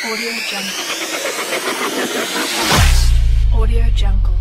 Audio Jungle. Audio Jungle.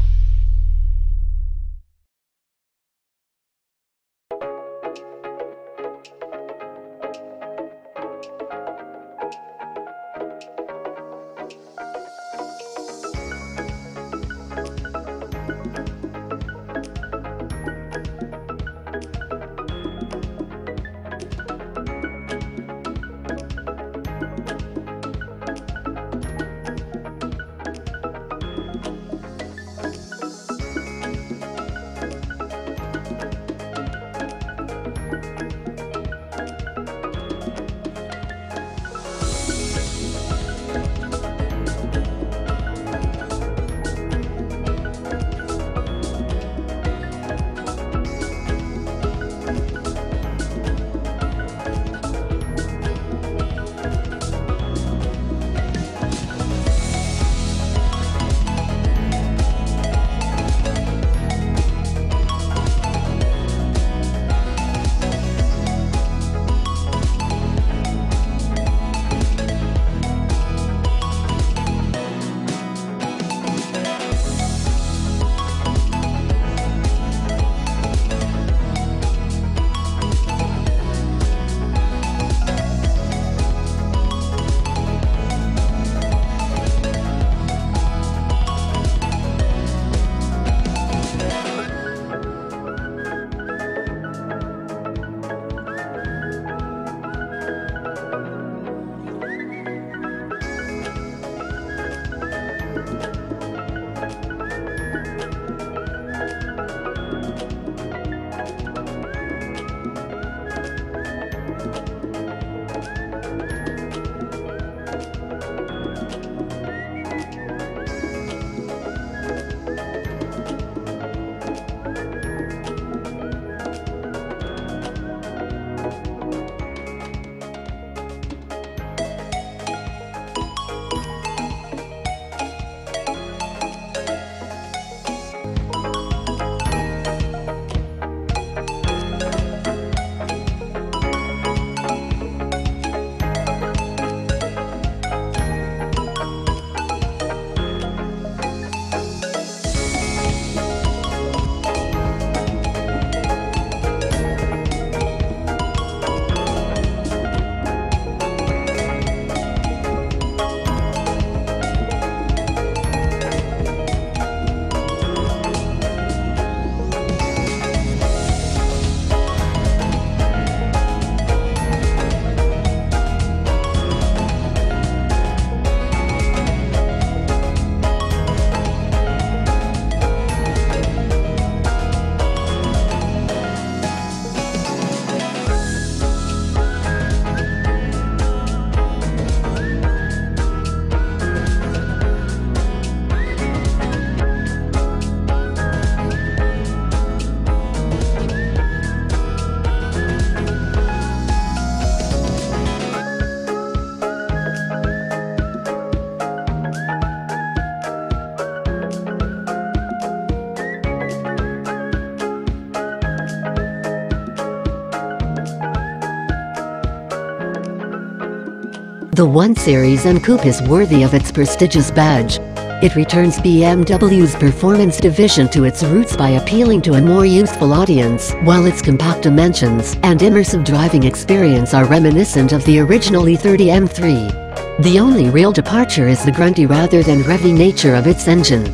The 1 Series M-Coupe is worthy of its prestigious badge. It returns BMW's performance division to its roots by appealing to a more youthful audience, while its compact dimensions and immersive driving experience are reminiscent of the original E30 M3. The only real departure is the grunty rather than revvy nature of its engine.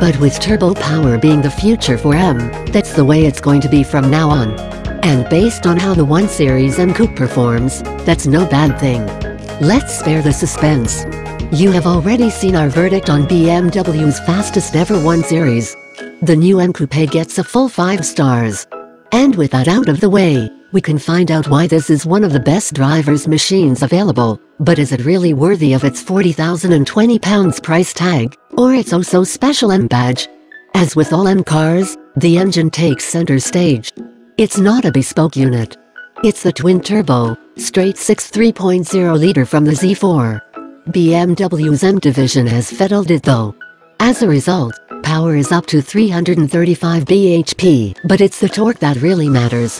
But with turbo power being the future for M, that's the way it's going to be from now on. And based on how the 1 Series M-Coupe performs, that's no bad thing. Let's spare the suspense. You have already seen our verdict on BMW's fastest ever 1 Series. The new M Coupé gets a full 5 stars. And with that out of the way, we can find out why this is one of the best driver's machines available. But is it really worthy of its £40,020 price tag, or its oh-so special M badge? As with all M cars, the engine takes center stage. It's not a bespoke unit. It's the twin-turbo, straight-six 3.0-liter from the Z4. BMW's M division has fiddled it though. As a result, power is up to 335 bhp, but it's the torque that really matters.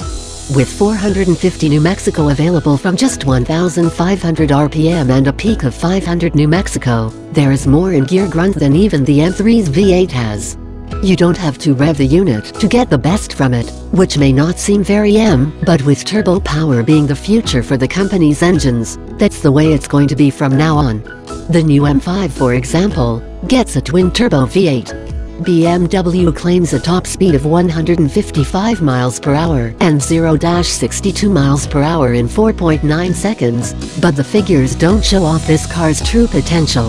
With 450 New Mexico available from just 1,500 RPM and a peak of 500 New Mexico, there is more in gear grunt than even the M3's V8 has. You don't have to rev the unit to get the best from it, which may not seem very but with turbo power being the future for the company's engines, that's the way it's going to be from now on. The new M5, for example, gets a twin-turbo V8. BMW claims a top speed of 155 miles per hour and 0-62 miles per hour in 4.9 seconds, but the figures don't show off this car's true potential.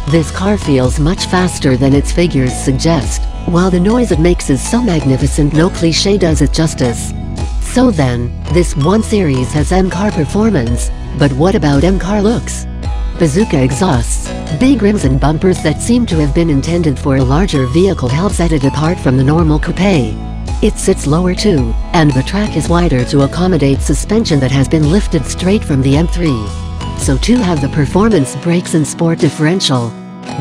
This car feels much faster than its figures suggest, while the noise it makes is so magnificent no cliché does it justice. So then, this 1 Series has M-car performance, but what about M-car looks? Bazooka exhausts, big rims and bumpers that seem to have been intended for a larger vehicle help set it apart from the normal coupé. It sits lower too, and the track is wider to accommodate suspension that has been lifted straight from the M3. So too have the performance brakes and sport differential.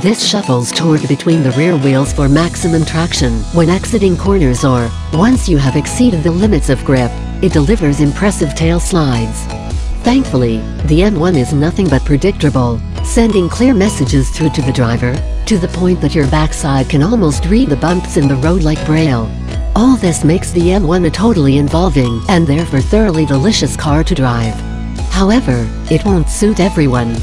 This shuffles toward between the rear wheels for maximum traction when exiting corners or, once you have exceeded the limits of grip, it delivers impressive tail slides. Thankfully, the M1 is nothing but predictable, sending clear messages through to the driver, to the point that your backside can almost read the bumps in the road like Braille. All this makes the M1 a totally involving and therefore thoroughly delicious car to drive. However, it won't suit everyone.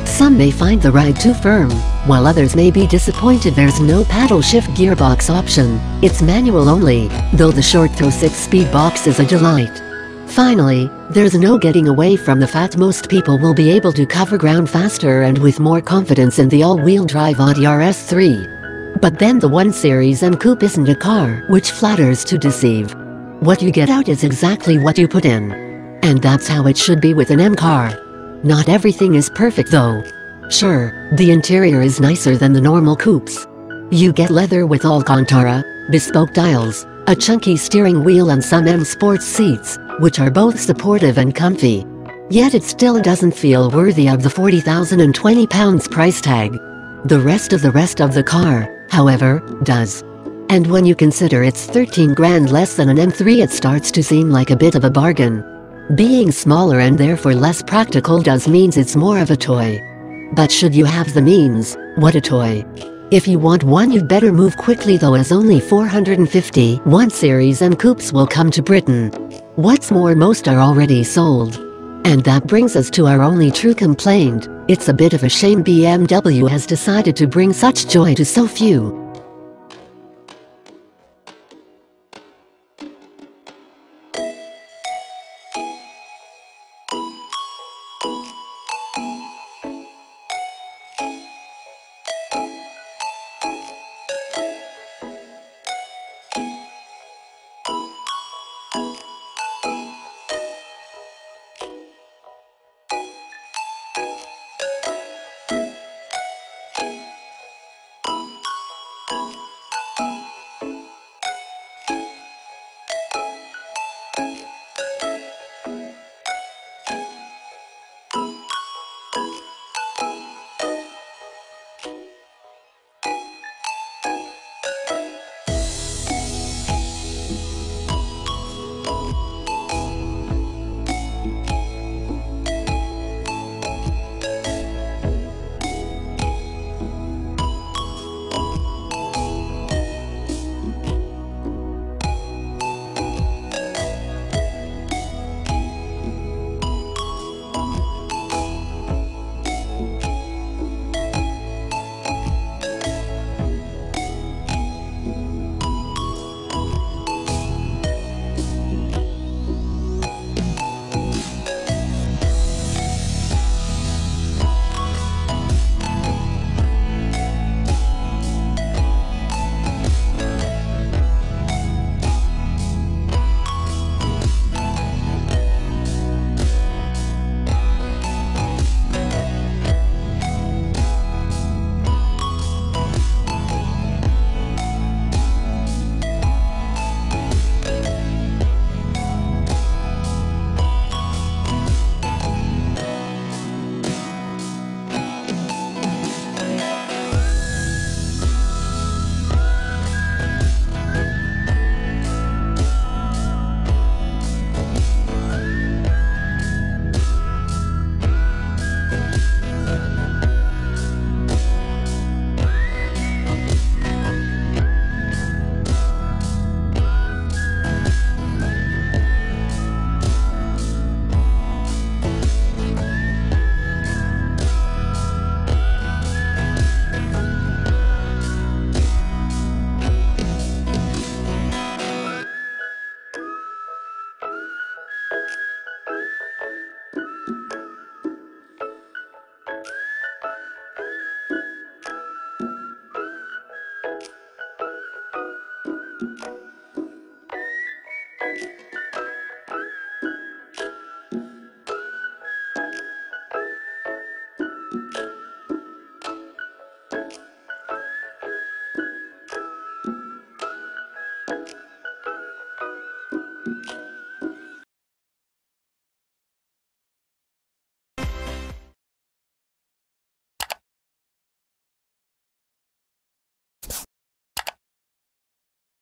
Some may find the ride too firm, while others may be disappointed there's no paddle shift gearbox option. It's manual only, though the short-throw 6-speed box is a delight. Finally, there's no getting away from the fact most people will be able to cover ground faster and with more confidence in the all-wheel drive Audi RS3. But then the 1 Series M-Coupe isn't a car which flatters to deceive. What you get out is exactly what you put in. And that's how it should be with an M-car. Not everything is perfect though. Sure, the interior is nicer than the normal coupes. You get leather with Alcantara, bespoke dials, a chunky steering wheel and some M Sports seats, which are both supportive and comfy. Yet it still doesn't feel worthy of the £40,020 price tag. The rest of the car, however, does. And when you consider it's 13 grand less than an M3, it starts to seem like a bit of a bargain. Being smaller and therefore less practical means it's more of a toy. But should you have the means, what a toy. If you want one, you'd better move quickly though, as only 450 1 Series M-Coupes will come to Britain. What's more, most are already sold. And that brings us to our only true complaint. It's a bit of a shame BMW has decided to bring such joy to so few.